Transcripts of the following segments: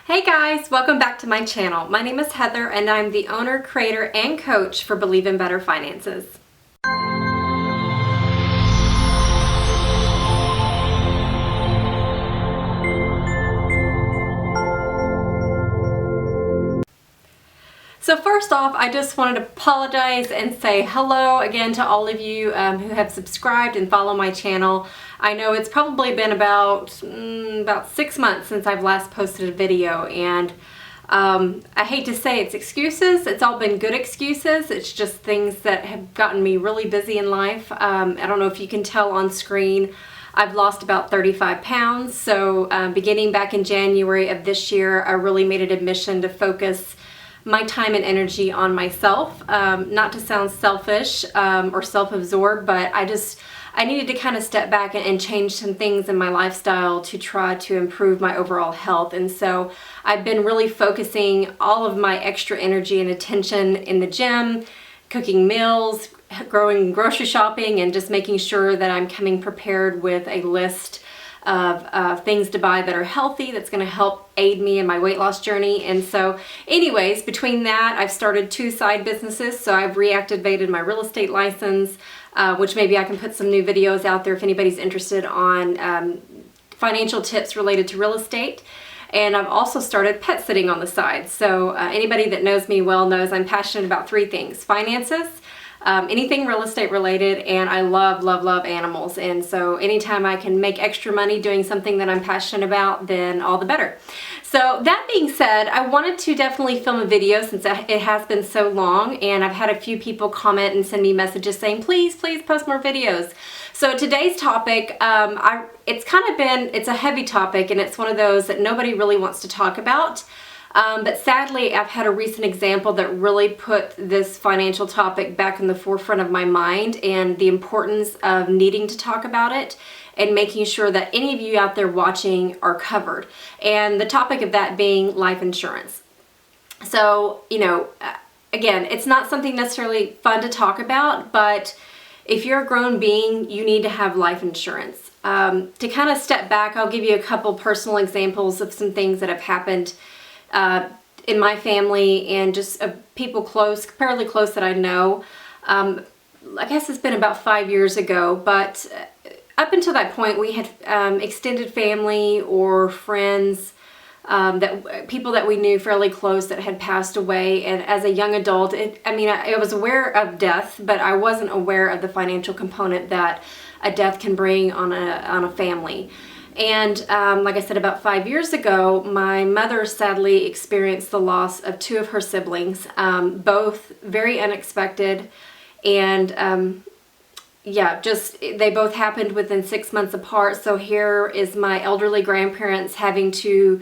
Hey guys, welcome back to my channel. My name is Heather and I'm the owner, creator, and coach for Believe in Better Finances. So first off, I just wanted to apologize and say hello again to all of you who have subscribed and follow my channel. I know it's probably been about 6 months since I've last posted a video, and I hate to say it's excuses. It's all been good excuses. It's just things that have gotten me really busy in life. I don't know if you can tell on screen, I've lost about 35 pounds. So beginning back in January of this year, I really made it a mission to focus my time and energy on myself. Not to sound selfish or self-absorbed, but I needed to kind of step back and change some things in my lifestyle to try to improve my overall health. And so I've been really focusing all of my extra energy and attention in the gym, cooking meals, growing grocery shopping, and just making sure that I'm coming prepared with a list of things to buy that are healthy, that's going to help aid me in my weight loss journey. And so anyways, between that, I've started 2 side businesses. So I've reactivated my real estate license, which maybe I can put some new videos out there if anybody's interested on financial tips related to real estate. And I've also started pet sitting on the side. So anybody that knows me well knows I'm passionate about 3 things: finances, anything real estate related, and I love animals. And so anytime I can make extra money doing something that I'm passionate about, then all the better. So that being said, I wanted to definitely film a video since it has been so long, and I've had a few people comment and send me messages saying, please post more videos. So today's topic, it's a heavy topic, and it's one of those that nobody really wants to talk about. But sadly, I've had a recent example that really put this financial topic back in the forefront of my mind, and the importance of needing to talk about it and making sure that any of you out there watching are covered. And the topic of that being life insurance. So, again, it's not something necessarily fun to talk about, but if you're a grown being, you need to have life insurance. To kind of step back, I'll give you a couple personal examples of some things that have happened in my family and just people fairly close that I know. I guess it's been about 5 years ago, but up until that point, we had extended family or friends, people that we knew fairly close that had passed away. And as a young adult, I was aware of death, but I wasn't aware of the financial component that a death can bring on a family. And like I said, about 5 years ago, my mother sadly experienced the loss of 2 of her siblings, both very unexpected. And they both happened within 6 months apart. So here is my elderly grandparents having to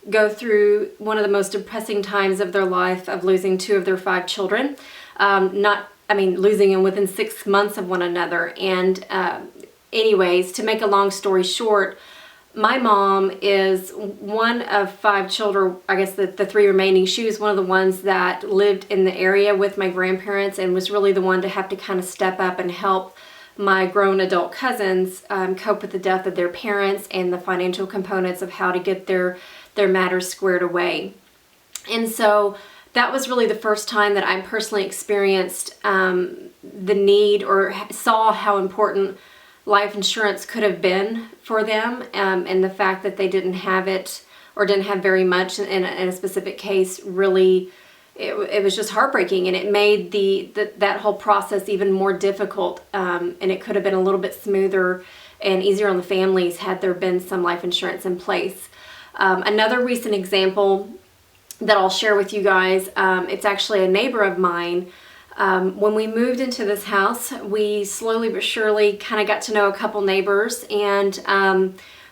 go through one of the most depressing times of their life of losing 2 of their 5 children. Losing them within 6 months of one another. And anyways, to make a long story short, my mom is one of 5 children, I guess the 3 remaining. She was one of the ones that lived in the area with my grandparents and was really the one to have to kind of step up and help my grown adult cousins cope with the death of their parents and the financial components of how to get their matters squared away. And so that was really the first time that I personally experienced the need or saw how important life insurance could have been for them, and the fact that they didn't have it or didn't have very much in a specific case, really, it was just heartbreaking, and it made that whole process even more difficult, and it could have been a little bit smoother and easier on the families had there been some life insurance in place. Another recent example that I'll share with you guys, it's actually a neighbor of mine. When we moved into this house, we slowly but surely kind of got to know a couple neighbors, and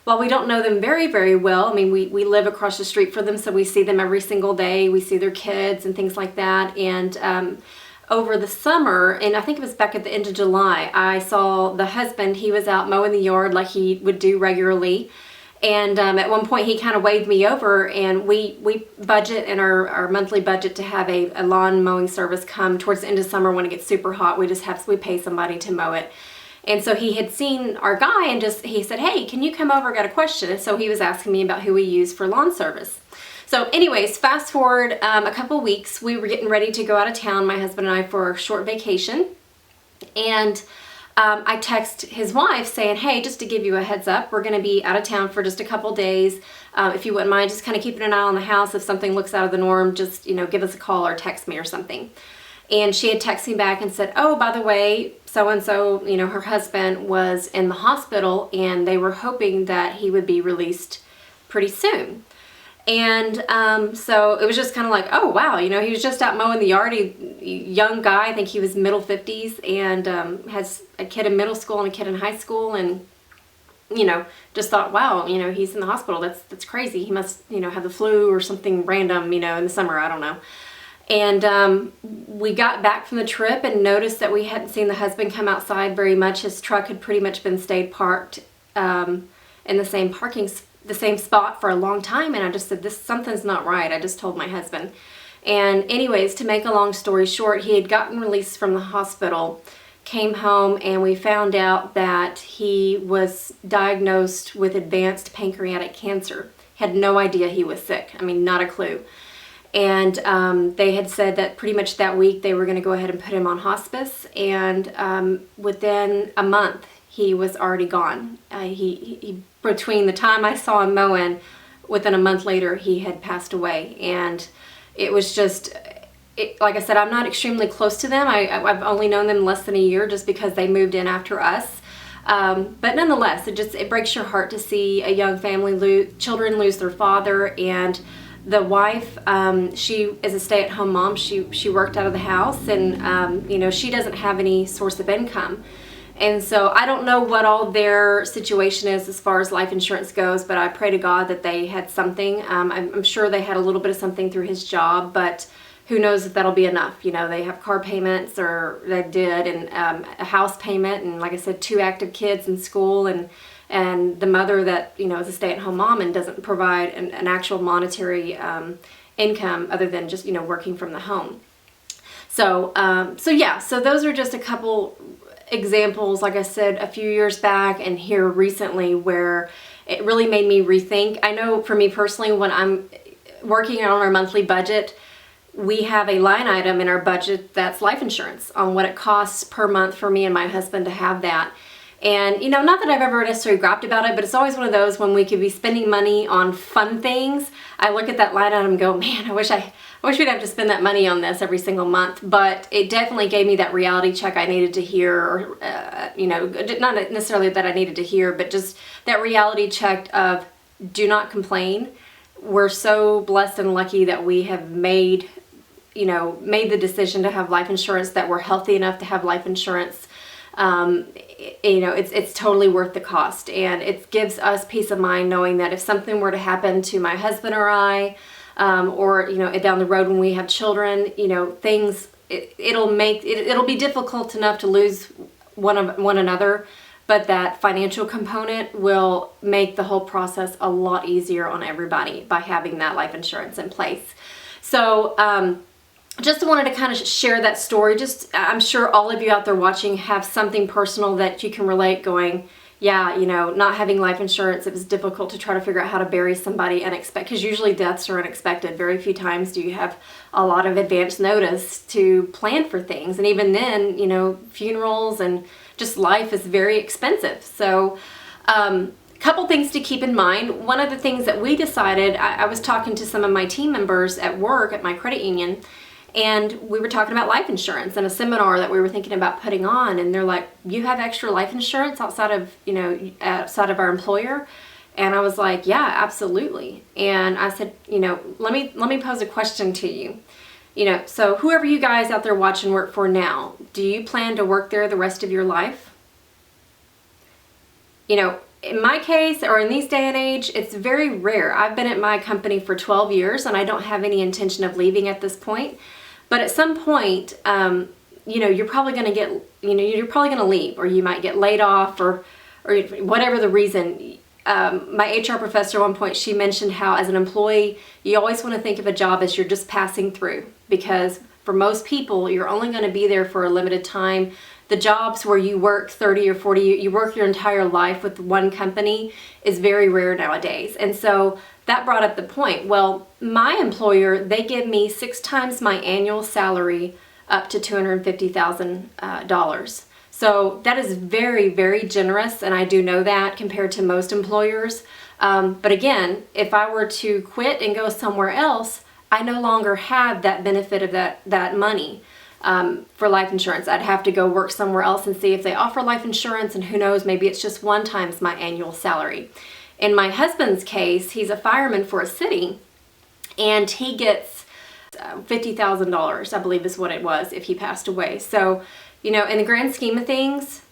while we don't know them very, very well, we live across the street from them, so we see them every single day. We see their kids and things like that. And over the summer, and I think it was back at the end of July, I saw the husband. He was out mowing the yard like he would do regularly. And at one point he kind of waved me over, and we budget in our monthly budget to have a lawn mowing service come towards the end of summer when it gets super hot. We pay somebody to mow it. And so he had seen our guy and he said, hey, can you come over? I got a question. And so he was asking me about who we use for lawn service. So anyways, fast forward a couple weeks, we were getting ready to go out of town, my husband and I, for a short vacation. And I text his wife saying, hey, just to give you a heads up, we're going to be out of town for just a couple days. If you wouldn't mind just kind of keeping an eye on the house. If something looks out of the norm, just, give us a call or text me or something. And she had texted me back and said, oh, by the way, so-and-so, her husband was in the hospital and they were hoping that he would be released pretty soon. And so it was just kind of like, oh, wow, he was just out mowing the yard. Young guy, I think he was middle 50s, and has a kid in middle school and a kid in high school, and, just thought, wow, he's in the hospital. That's crazy. He must, have the flu or something random, in the summer. I don't know. And we got back from the trip and noticed that we hadn't seen the husband come outside very much. His truck had pretty much been stayed parked in the same spot for a long time. And I just said, something's not right. I just told my husband. And anyways, to make a long story short, he had gotten released from the hospital, came home, and we found out that he was diagnosed with advanced pancreatic cancer. Had no idea he was sick. I mean, not a clue. And they had said that pretty much that week they were going to go ahead and put him on hospice. And within a month, he was already gone. He between the time I saw him mowing, within a month later, he had passed away. And it was just, like I said, I'm not extremely close to them. I've only known them less than a year just because they moved in after us. But nonetheless, it breaks your heart to see a young family children lose their father. And the wife, she is a stay-at-home mom. She worked out of the house, and she doesn't have any source of income. And so I don't know what all their situation is as far as life insurance goes, but I pray to God that they had something. I'm sure they had a little bit of something through his job, but who knows if that'll be enough. They have car payments, or they did, and a house payment, and like I said, 2 active kids in school, and the mother that, is a stay-at-home mom and doesn't provide an actual monetary income other than just, working from the home. So those are just a couple examples, like I said, a few years back and here recently, where it really made me rethink. I know for me personally, when I'm working on our monthly budget, we have a line item in our budget that's life insurance, on what it costs per month for me and my husband to have that. And, not that I've ever necessarily griped about it, but it's always one of those when we could be spending money on fun things. I look at that line item and go, man, I wish we'd have to spend that money on this every single month. But it definitely gave me that reality check I needed to hear, or, not necessarily that I needed to hear, but just that reality check of do not complain. We're so blessed and lucky that we have made the decision to have life insurance, that we're healthy enough to have life insurance. It's totally worth the cost, and it gives us peace of mind knowing that if something were to happen to my husband or I, or down the road when we have children, things, it'll be difficult enough to lose one another, but that financial component will make the whole process a lot easier on everybody by having that life insurance in place. So just wanted to kind of share that story. I'm sure all of you out there watching have something personal that you can relate, going, yeah, not having life insurance, it was difficult to try to figure out how to bury somebody unexpected, because usually deaths are unexpected. Very few times do you have a lot of advance notice to plan for things. And even then, funerals and just life is very expensive. So, couple things to keep in mind. One of the things that we decided, I was talking to some of my team members at work at my credit union, and we were talking about life insurance and a seminar that we were thinking about putting on, and they're like, you have extra life insurance outside of our employer? And I was like, yeah, absolutely. And I said, let me pose a question to you. So whoever you guys out there watching work for now, do you plan to work there the rest of your life? In my case, or in these day and age, it's very rare. I've been at my company for 12 years and I don't have any intention of leaving at this point. But at some point, you're probably going to get, you're probably going to leave, or you might get laid off, or whatever the reason. My HR professor at one point, she mentioned how as an employee, you always want to think of a job as you're just passing through, because for most people, you're only going to be there for a limited time. the jobs where you work 30 or 40, you work your entire life with one company is very rare nowadays. And so that brought up the point. Well, my employer, they give me 6 times my annual salary up to $250,000. So that is very, very generous, and I do know that compared to most employers. But again, if I were to quit and go somewhere else, I no longer have that benefit of that money for life insurance. I'd have to go work somewhere else and see if they offer life insurance, and who knows, maybe it's just 1 times my annual salary. In my husband's case, he's a fireman for a city, and he gets $50,000, I believe is what it was, if he passed away. So, in the grand scheme of things,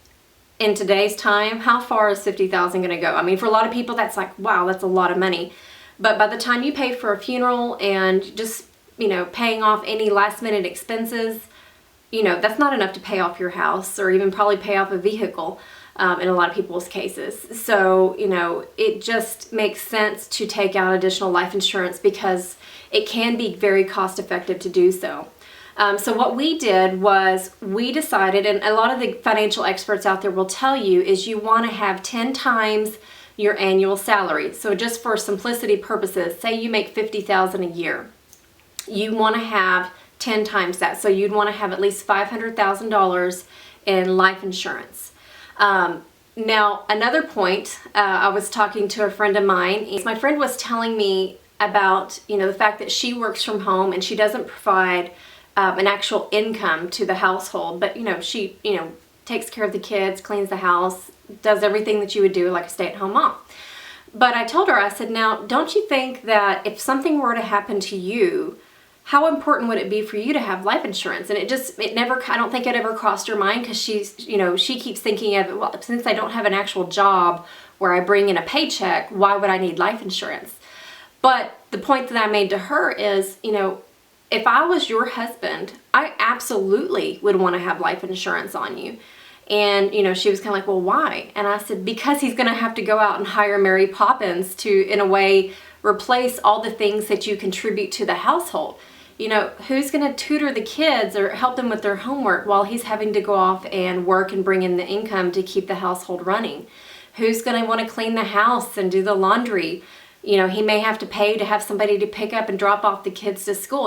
in today's time, how far is $50,000 going to go? I mean, for a lot of people, that's like, wow, that's a lot of money. But by the time you pay for a funeral and just, paying off any last minute expenses, that's not enough to pay off your house or even probably pay off a vehicle in a lot of people's cases. So, it just makes sense to take out additional life insurance because it can be very cost effective to do so. So what we did was we decided, and a lot of the financial experts out there will tell you, is you want to have 10 times your annual salary. So just for simplicity purposes, say you make $50,000 a year. You want to have 10 times that. So you'd want to have at least $500,000 in life insurance. Now, another point, I was talking to a friend of mine. My friend was telling me about, the fact that she works from home and she doesn't provide an actual income to the household, but she takes care of the kids, cleans the house, does everything that you would do like a stay-at-home mom. But I told her, I said, now don't you think that if something were to happen to you, how important would it be for you to have life insurance? And I don't think it ever crossed her mind, because she keeps thinking of, well, since I don't have an actual job where I bring in a paycheck, why would I need life insurance? But the point that I made to her is, if I was your husband, I absolutely would want to have life insurance on you. And, she was kind of like, well, why? And I said, because he's going to have to go out and hire Mary Poppins to, in a way, replace all the things that you contribute to the household. Who's going to tutor the kids or help them with their homework while he's having to go off and work and bring in the income to keep the household running? Who's going to want to clean the house and do the laundry? He may have to pay to have somebody to pick up and drop off the kids to school.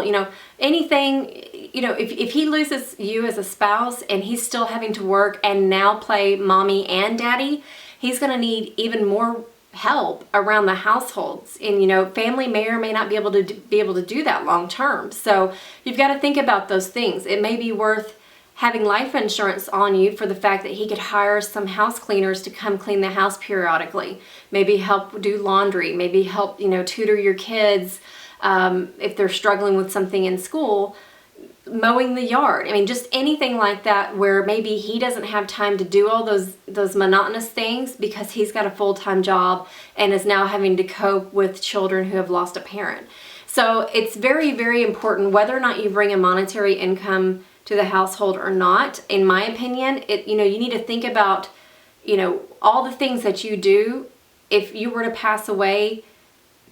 Anything, if he loses you as a spouse and he's still having to work and now play mommy and daddy, he's going to need even more help around the households. And, family may or may not be able to do that long term. So you've got to think about those things. It may be worth having life insurance on you for the fact that he could hire some house cleaners to come clean the house periodically, maybe help do laundry, maybe help, tutor your kids if they're struggling with something in school, mowing the yard. I mean, just anything like that where maybe he doesn't have time to do all those monotonous things because he's got a full-time job and is now having to cope with children who have lost a parent. So it's very, very important whether or not you bring a monetary income to the household or not. In my opinion, you need to think about, all the things that you do. If you were to pass away,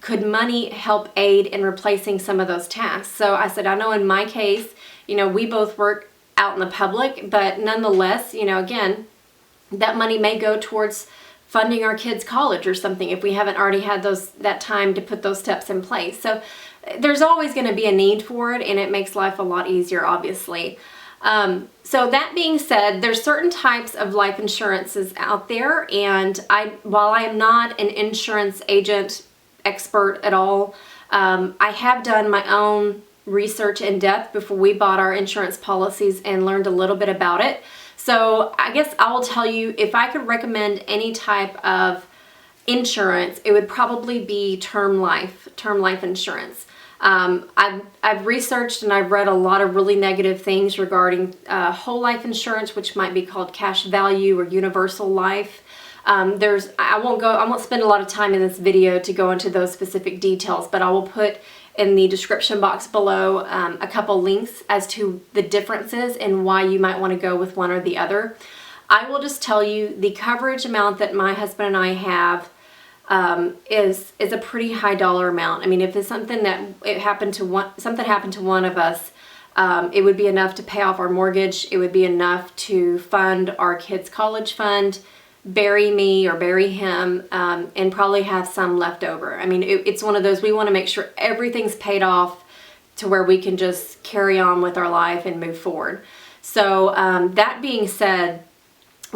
could money help aid in replacing some of those tasks? So I said, I know in my case, we both work out in the public, but nonetheless, again, that money may go towards funding our kids' college or something if we haven't already had that time to put those steps in place. So there's always going to be a need for it, and it makes life a lot easier, obviously. So that being said, there's certain types of life insurances out there, and while I am not an insurance agent expert at all, I have done my own research in depth before we bought our insurance policies and learned a little bit about it. So I guess I will tell you, if I could recommend any type of insurance, it would probably be term life insurance. I've researched and I've read a lot of really negative things regarding whole life insurance, which might be called cash value or universal life. I won't spend a lot of time in this video to go into those specific details, but I will put in the description box below a couple links as to the differences and why you might want to go with one or the other. I will just tell you the coverage amount that my husband and I have is a pretty high dollar amount. I mean, if it's something happened to one of us, It would be enough to pay off our mortgage. It would be enough to fund our kids' college fund, bury me or bury him, and probably have some left over. I mean, it's one of those, we want to make sure everything's paid off to where we can just carry on with our life and move forward. So that being said,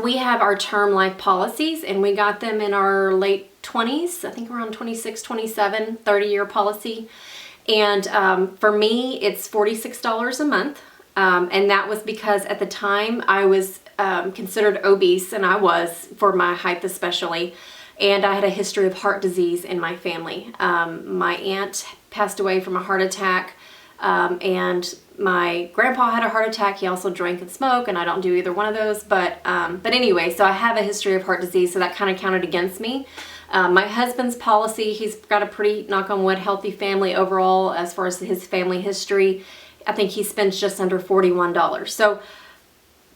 we have our term life policies, and we got them in our late 20s, I think around 26, 27, 30-year policy. And for me, it's $46 a month. And that was because at the time I was considered obese, and I was, for my height especially, and I had a history of heart disease in my family. My aunt passed away from a heart attack, and my grandpa had a heart attack. He also drank and smoked, and I don't do either one of those. But anyway, so I have a history of heart disease, so that kind of counted against me. My husband's policy, he's got a pretty, knock on wood, healthy family overall as far as his family history. I think he spends just under $41. So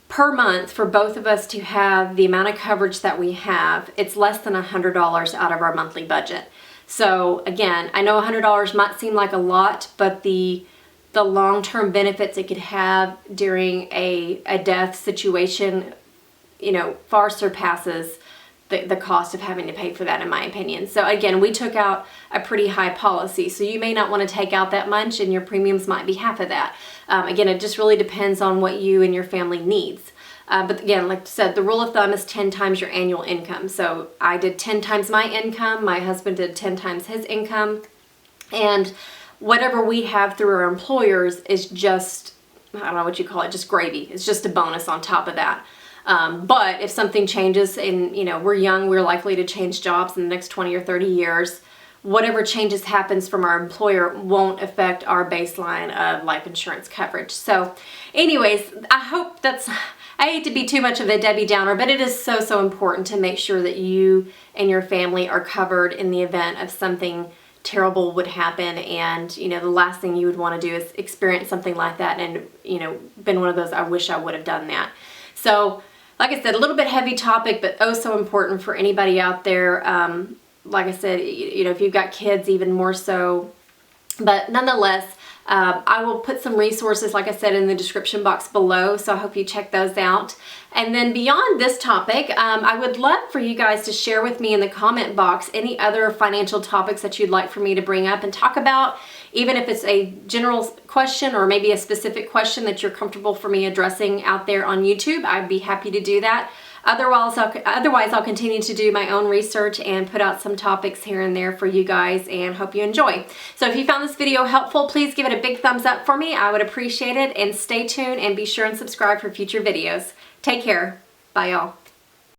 per month, for both of us to have the amount of coverage that we have, it's less than $100 out of our monthly budget. So again, I know $100 might seem like a lot, but the long-term benefits it could have during a death situation, you know, far surpasses the cost of having to pay for that, in my opinion. So again, we took out a pretty high policy, so you may not want to take out that much, and your premiums might be half of that. Again, it just really depends on what you and your family needs. But again, like I said, the rule of thumb is 10 times your annual income. So I did 10 times my income, my husband did 10 times his income, and whatever we have through our employers is just, I don't know what you call it, just gravy. It's just a bonus on top of that. But if something changes, and you know, we're young, we're likely to change jobs in the next 20 or 30 years, whatever changes happens from our employer won't affect our baseline of life insurance coverage. So anyways, I hope that's, I hate to be too much of a Debbie Downer, but it is so important to make sure that you and your family are covered in the event of something terrible would happen. And you know, the last thing you would want to do is experience something like that and, you know, been one of those, I wish I would have done that. So like I said, a little bit heavy topic, but oh so important for anybody out there. Like I said, you know, if you've got kids, even more so. But nonetheless, I will put some resources, like I said, in the description box below, so I hope you check those out. And then beyond this topic, I would love for you guys to share with me in the comment box any other financial topics that you'd like for me to bring up and talk about, even if it's a general question or maybe a specific question that you're comfortable for me addressing out there on YouTube. I'd be happy to do that. Otherwise, I'll continue to do my own research and put out some topics here and there for you guys, and hope you enjoy. So if you found this video helpful, please give it a big thumbs up for me. I would appreciate it, and stay tuned and be sure and subscribe for future videos. Take care. Bye, y'all.